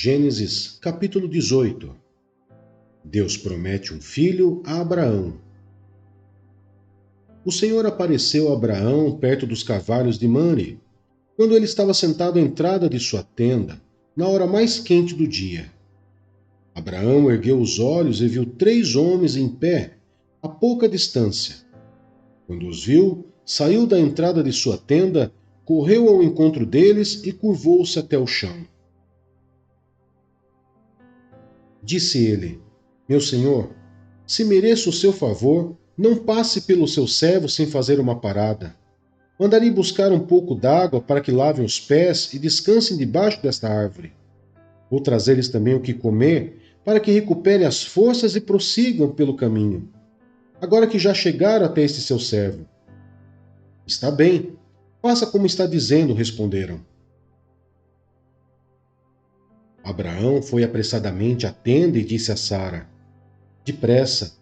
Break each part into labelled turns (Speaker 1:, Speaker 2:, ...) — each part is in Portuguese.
Speaker 1: Gênesis capítulo 18. Deus promete um filho a Abraão. O Senhor apareceu a Abraão perto dos carvalhos de Mamre, quando ele estava sentado à entrada de sua tenda, na hora mais quente do dia. Abraão ergueu os olhos e viu 3 homens em pé, a pouca distância. Quando os viu, saiu da entrada de sua tenda, correu ao encontro deles e curvou-se até o chão. Disse ele: Meu senhor, se mereço o seu favor, não passe pelo seu servo sem fazer uma parada. Mandarei buscar um pouco d'água para que lavem os pés e descansem debaixo desta árvore. Vou trazer-lhes também o que comer, para que recuperem as forças e prossigam pelo caminho, agora que já chegaram até este seu servo. Está bem, faça como está dizendo, responderam. Abraão foi apressadamente à tenda e disse a Sara: Depressa,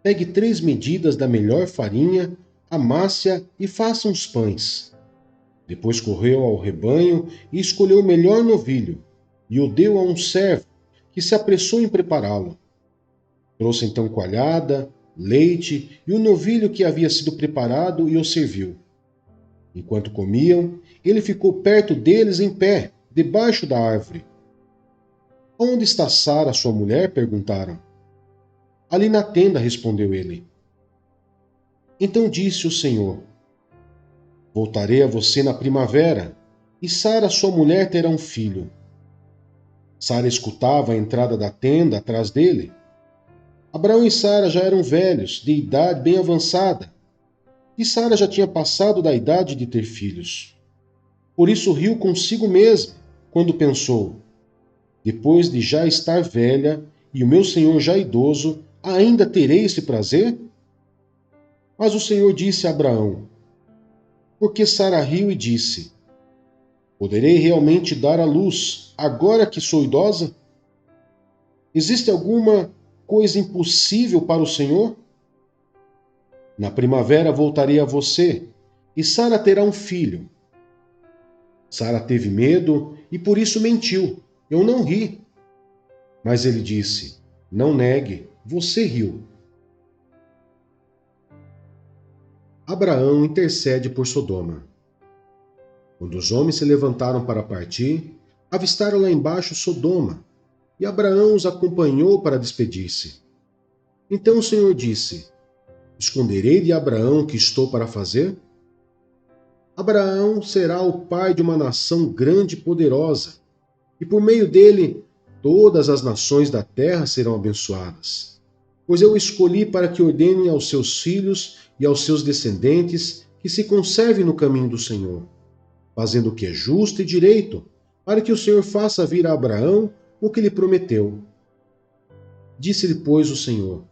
Speaker 1: pegue 3 medidas da melhor farinha, amasse-a e faça uns pães. Depois correu ao rebanho e escolheu o melhor novilho, e o deu a um servo, que se apressou em prepará-lo. Trouxe então coalhada, leite e o novilho que havia sido preparado e o serviu. Enquanto comiam, ele ficou perto deles em pé, debaixo da árvore. Onde está Sara, sua mulher? Perguntaram. Ali na tenda, respondeu ele. Então disse o Senhor: Voltarei a você na primavera, e Sara, sua mulher, terá um filho. Sara escutava a entrada da tenda atrás dele. Abraão e Sara já eram velhos, de idade bem avançada, e Sara já tinha passado da idade de ter filhos. Por isso riu consigo mesma, quando pensou: Depois de já estar velha e o meu senhor já idoso, ainda terei esse prazer? Mas o Senhor disse a Abraão: Porque Sara riu e disse: Poderei realmente dar à luz, agora que sou idosa? Existe alguma coisa impossível para o Senhor? Na primavera voltarei a você, e Sara terá um filho. Sara teve medo e por isso mentiu. Eu não ri. Mas ele disse: Não negue, você riu. Abraão intercede por Sodoma. Quando os homens se levantaram para partir, avistaram lá embaixo Sodoma, e Abraão os acompanhou para despedir-se. Então o Senhor disse: Esconderei de Abraão o que estou para fazer? Abraão será o pai de uma nação grande e poderosa, e por meio dele todas as nações da terra serão abençoadas. Pois eu o escolhi para que ordene aos seus filhos e aos seus descendentes que se conservem no caminho do Senhor, fazendo o que é justo e direito, para que o Senhor faça vir a Abraão o que lhe prometeu. Disse-lhe, pois, o Senhor: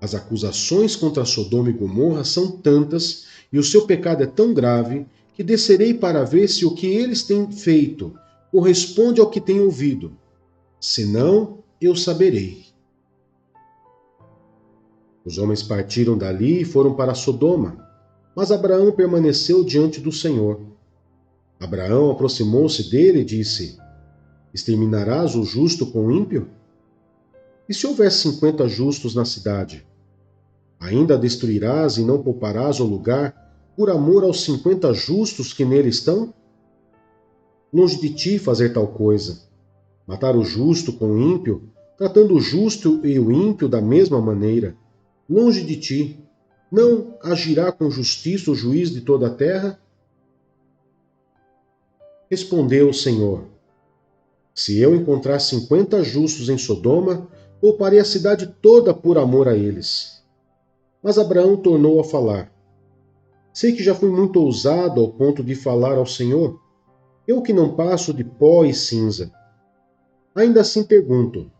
Speaker 1: As acusações contra Sodoma e Gomorra são tantas, e o seu pecado é tão grave, que descerei para ver se o que eles têm feito corresponde ao que tenho ouvido. Senão, eu saberei. Os homens partiram dali e foram para Sodoma, mas Abraão permaneceu diante do Senhor. Abraão aproximou-se dele e disse: Exterminarás o justo com o ímpio? E se houver 50 justos na cidade? Ainda a destruirás e não pouparás o lugar por amor aos 50 justos que nele estão? Longe de ti fazer tal coisa. Matar o justo com o ímpio, tratando o justo e o ímpio da mesma maneira. Longe de ti. Não agirá com justiça o juiz de toda a terra? Respondeu o Senhor: Se eu encontrar 50 justos em Sodoma, pouparei a cidade toda por amor a eles. Mas Abraão tornou a falar: Sei que já fui muito ousado ao ponto de falar ao Senhor, eu que não passo de pó e cinza. Ainda assim pergunto: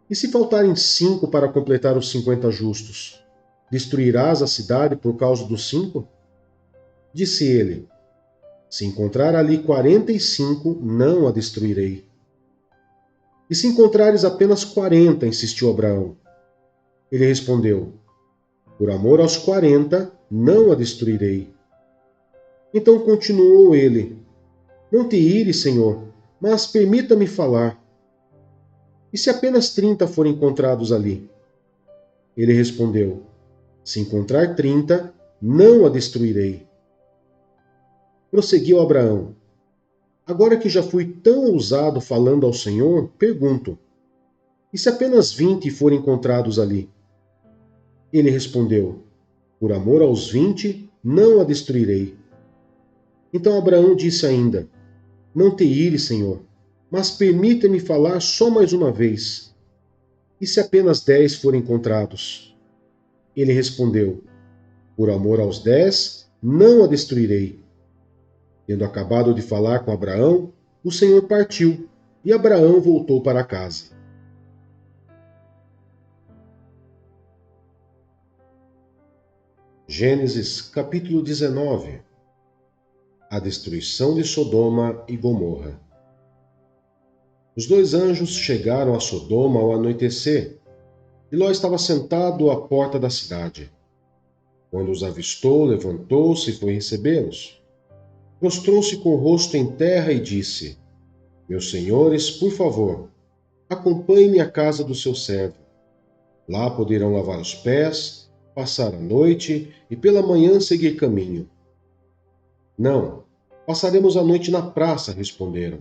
Speaker 1: E se faltarem 5 para completar os 50 justos? Destruirás a cidade por causa dos 5? Disse ele: Se encontrar ali 45, não a destruirei. E se encontrares apenas 40, insistiu Abraão. Ele respondeu: Por amor aos 40, não a destruirei. Então continuou ele: Não te ires, Senhor, mas permita-me falar. E se apenas 30 forem encontrados ali? Ele respondeu: Se encontrar 30, não a destruirei. Prosseguiu Abraão: Agora que já fui tão ousado falando ao Senhor, pergunto: E se apenas 20 forem encontrados ali? Ele respondeu: Por amor aos 20, não a destruirei. Então Abraão disse ainda: Não te ires, Senhor, mas permita-me falar só mais uma vez. E se apenas 10 forem encontrados? Ele respondeu: Por amor aos 10, não a destruirei. Tendo acabado de falar com Abraão, o Senhor partiu, e Abraão voltou para casa. Gênesis capítulo 19. A destruição de Sodoma e Gomorra. Os dois anjos chegaram a Sodoma ao anoitecer, e Ló estava sentado à porta da cidade. Quando os avistou, levantou-se e foi recebê-los. Prostrou-se com o rosto em terra e disse: Meus senhores, por favor, acompanhem-me à casa do seu servo. Lá poderão lavar os pés, passar a noite e pela manhã seguir caminho. Não, passaremos a noite na praça, responderam.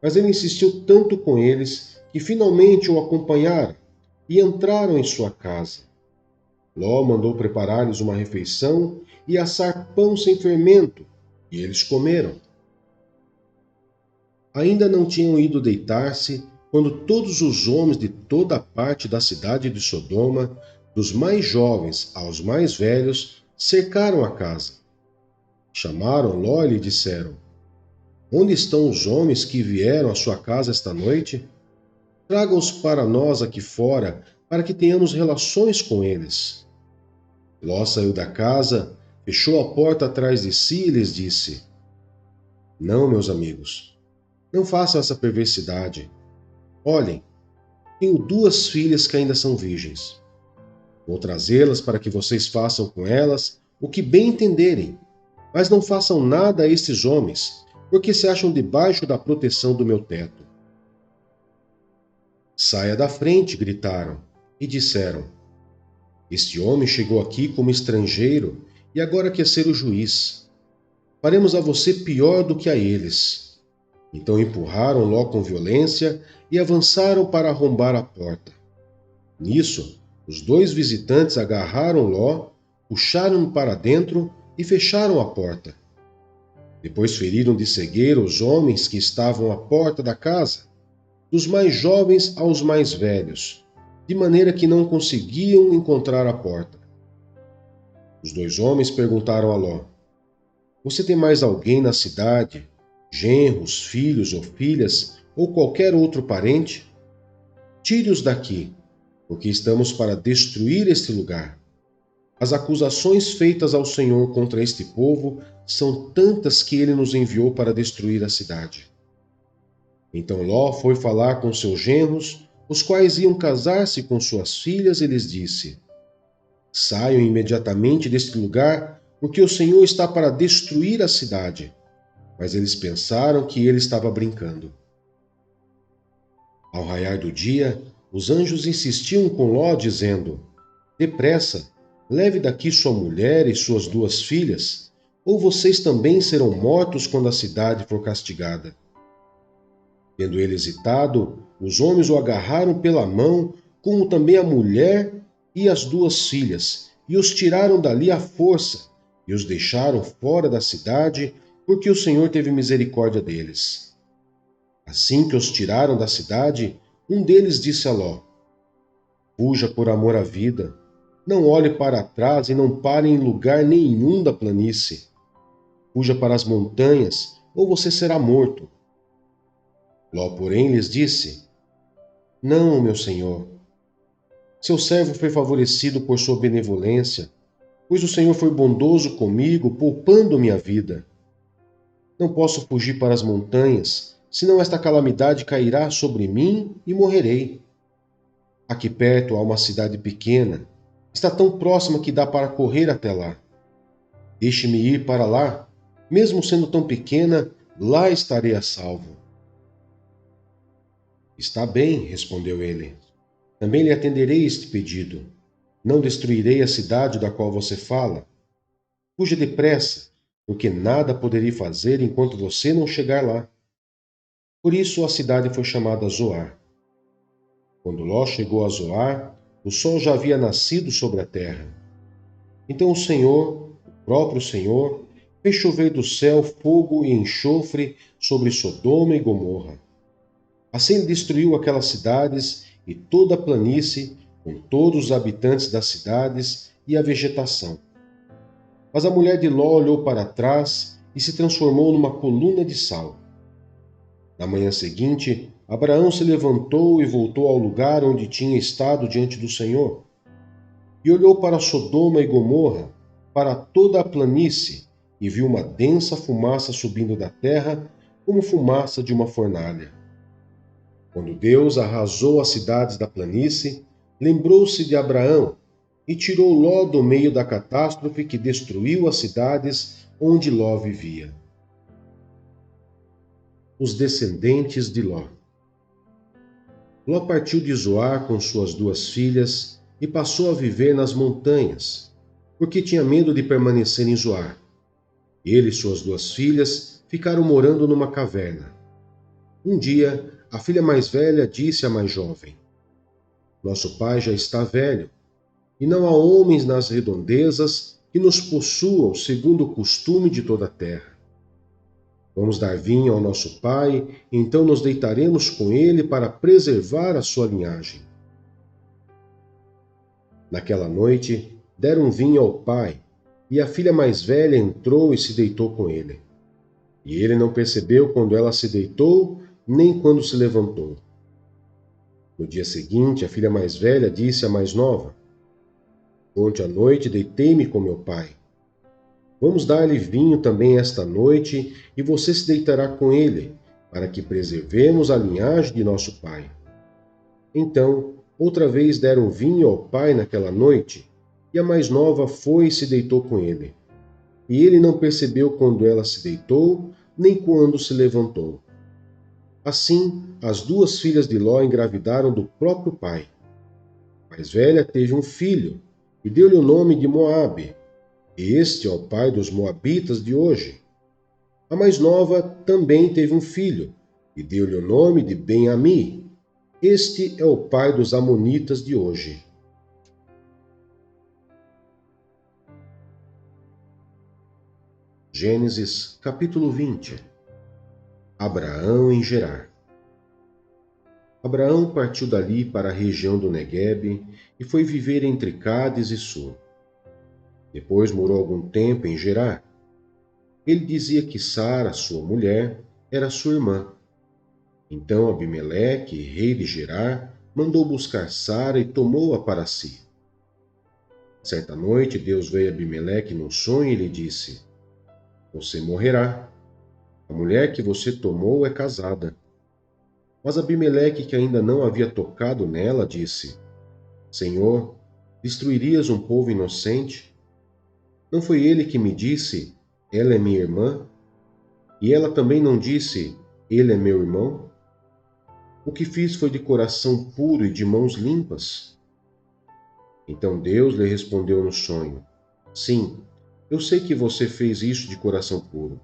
Speaker 1: Mas ele insistiu tanto com eles que finalmente o acompanharam e entraram em sua casa. Ló mandou preparar-lhes uma refeição e assar pão sem fermento, e eles comeram. Ainda não tinham ido deitar-se quando todos os homens de toda a parte da cidade de Sodoma, dos mais jovens aos mais velhos, cercaram a casa. Chamaram Ló e lhe disseram: Onde estão os homens que vieram à sua casa esta noite? Traga-os para nós aqui fora, para que tenhamos relações com eles. Ló saiu da casa, fechou a porta atrás de si e lhes disse: Não, meus amigos, não façam essa perversidade. Olhem, tenho 2 filhas que ainda são virgens. Vou trazê-las para que vocês façam com elas o que bem entenderem, mas não façam nada a estes homens, porque se acham debaixo da proteção do meu teto. Saia da frente, gritaram, e disseram: Este homem chegou aqui como estrangeiro e agora quer ser o juiz. Faremos a você pior do que a eles. Então empurraram Ló com violência e avançaram para arrombar a porta. Nisso, os 2 visitantes agarraram Ló, puxaram-no para dentro e fecharam a porta. Depois feriram de cegueira os homens que estavam à porta da casa, dos mais jovens aos mais velhos, de maneira que não conseguiam encontrar a porta. Os 2 homens perguntaram a Ló: Você tem mais alguém na cidade, genros, filhos ou filhas, ou qualquer outro parente? Tire-os daqui, porque estamos para destruir este lugar. As acusações feitas ao Senhor contra este povo são tantas que ele nos enviou para destruir a cidade. Então Ló foi falar com seus genros, os quais iam casar-se com suas filhas, e lhes disse: Saiam imediatamente deste lugar, porque o Senhor está para destruir a cidade. Mas eles pensaram que ele estava brincando. Ao raiar do dia, os anjos insistiam com Ló, dizendo: Depressa, leve daqui sua mulher e suas 2 filhas, ou vocês também serão mortos quando a cidade for castigada. Tendo ele hesitado, os homens o agarraram pela mão, como também a mulher e as 2 filhas, e os tiraram dali à força, e os deixaram fora da cidade, porque o Senhor teve misericórdia deles. Assim que os tiraram da cidade, um deles disse a Ló: Fuja por amor à vida, não olhe para trás e não pare em lugar nenhum da planície. Fuja para as montanhas, ou você será morto. Ló, porém, lhes disse: Não, meu senhor. Seu servo foi favorecido por sua benevolência, pois o Senhor foi bondoso comigo, poupando-me a vida. Não posso fugir para as montanhas, senão esta calamidade cairá sobre mim e morrerei. Aqui perto há uma cidade pequena, está tão próxima que dá para correr até lá. Deixe-me ir para lá, mesmo sendo tão pequena, lá estarei a salvo. Está bem, respondeu ele. Também lhe atenderei este pedido. Não destruirei a cidade da qual você fala. Fuja depressa, porque nada poderei fazer enquanto você não chegar lá. Por isso a cidade foi chamada Zoar. Quando Ló chegou a Zoar, o sol já havia nascido sobre a terra. Então o Senhor, o próprio Senhor, fez chover do céu fogo e enxofre sobre Sodoma e Gomorra. Assim ele destruiu aquelas cidades e toda a planície, com todos os habitantes das cidades e a vegetação. Mas a mulher de Ló olhou para trás e se transformou numa coluna de sal. Na manhã seguinte, Abraão se levantou e voltou ao lugar onde tinha estado diante do Senhor. E olhou para Sodoma e Gomorra, para toda a planície, e viu uma densa fumaça subindo da terra, como fumaça de uma fornalha. Quando Deus arrasou as cidades da planície, lembrou-se de Abraão e tirou Ló do meio da catástrofe que destruiu as cidades onde Ló vivia. Os descendentes de Ló. Ló partiu de Zoar com suas 2 filhas e passou a viver nas montanhas, porque tinha medo de permanecer em Zoar. Ele e suas 2 filhas ficaram morando numa caverna. Um dia, a filha mais velha disse à mais jovem: Nosso pai já está velho, e não há homens nas redondezas que nos possuam segundo o costume de toda a terra. Vamos dar vinho ao nosso pai, e então nos deitaremos com ele para preservar a sua linhagem. Naquela noite, deram vinho ao pai, e a filha mais velha entrou e se deitou com ele. E ele não percebeu quando ela se deitou, nem quando se levantou. No dia seguinte, a filha mais velha disse à mais nova: Ontem à noite deitei-me com meu pai. Vamos dar-lhe vinho também esta noite, e você se deitará com ele, para que preservemos a linhagem de nosso pai. Então, outra vez deram vinho ao pai naquela noite, e a mais nova foi e se deitou com ele. E ele não percebeu quando ela se deitou, nem quando se levantou. Assim, as 2 filhas de Ló engravidaram do próprio pai. A mais velha teve um filho, e deu-lhe o nome de Moabe. Este é o pai dos moabitas de hoje. A mais nova também teve um filho, e deu-lhe o nome de Ben-Ami. Este é o pai dos amonitas de hoje. Gênesis capítulo 20. Abraão em Gerar. Abraão partiu dali para a região do Neguebe e foi viver entre Cádiz e Sur. Depois morou algum tempo em Gerar. Ele dizia que Sara, sua mulher, era sua irmã. Então Abimeleque, rei de Gerar, mandou buscar Sara e tomou-a para si. Certa noite Deus veio a Abimeleque num sonho e lhe disse: Você morrerá. A mulher que você tomou é casada. Mas Abimeleque, que ainda não havia tocado nela, disse: Senhor, destruirias um povo inocente? Não foi ele que me disse: Ela é minha irmã? E ela também não disse: Ele é meu irmão? O que fiz foi de coração puro e de mãos limpas. Então Deus lhe respondeu no sonho: Sim, eu sei que você fez isso de coração puro.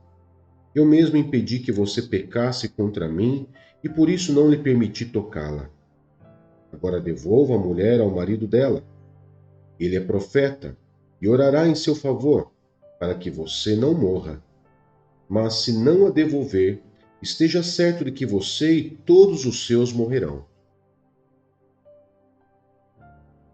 Speaker 1: Eu mesmo impedi que você pecasse contra mim e por isso não lhe permiti tocá-la. Agora devolva a mulher ao marido dela. Ele é profeta e orará em seu favor, para que você não morra. Mas se não a devolver, esteja certo de que você e todos os seus morrerão.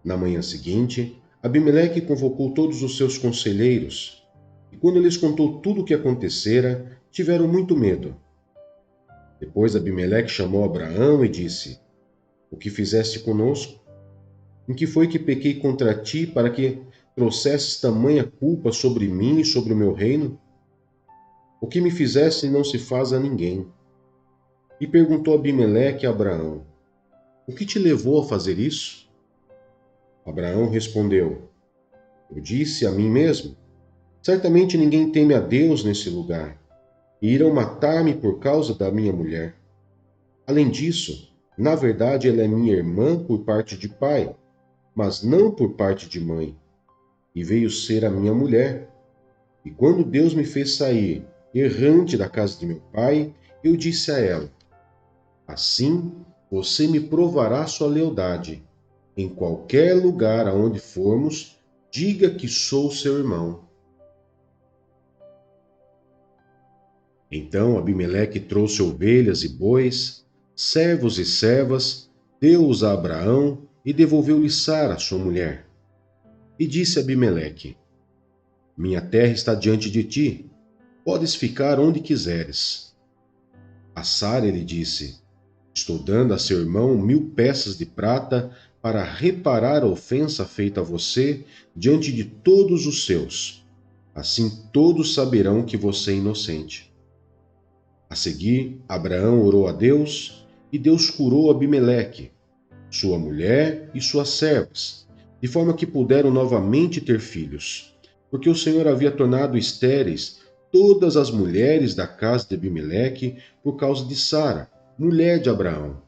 Speaker 1: Na manhã seguinte, Abimeleque convocou todos os seus conselheiros, e quando lhes contou tudo o que acontecera, tiveram muito medo. Depois Abimeleque chamou Abraão e disse: O que fizeste conosco? Em que foi que pequei contra ti para que trouxesses tamanha culpa sobre mim e sobre o meu reino? O que me fizeste não se faz a ninguém. E perguntou Abimeleque a Abraão: O que te levou a fazer isso? Abraão respondeu: Eu disse a mim mesmo: Certamente ninguém teme a Deus nesse lugar, e irão matar-me por causa da minha mulher. Além disso, Na verdade, ela é minha irmã por parte de pai, mas não por parte de mãe, e veio ser a minha mulher. E quando Deus me fez sair errante da casa de meu pai, eu disse a ela: Assim você me provará sua lealdade. Em qualquer lugar aonde formos, diga que sou seu irmão. Então Abimeleque trouxe ovelhas e bois, servos e servas, deu-os a Abraão e devolveu-lhe Sara, sua mulher. E disse Abimeleque: Minha terra está diante de ti, podes ficar onde quiseres. A Sara lhe disse: Estou dando a seu irmão 1000 peças de prata para reparar a ofensa feita a você diante de todos os seus. Assim todos saberão que você é inocente. A seguir, Abraão orou a Deus, e Deus curou Abimeleque, sua mulher e suas servas, de forma que puderam novamente ter filhos, porque o Senhor havia tornado estéreis todas as mulheres da casa de Abimeleque por causa de Sara, mulher de Abraão.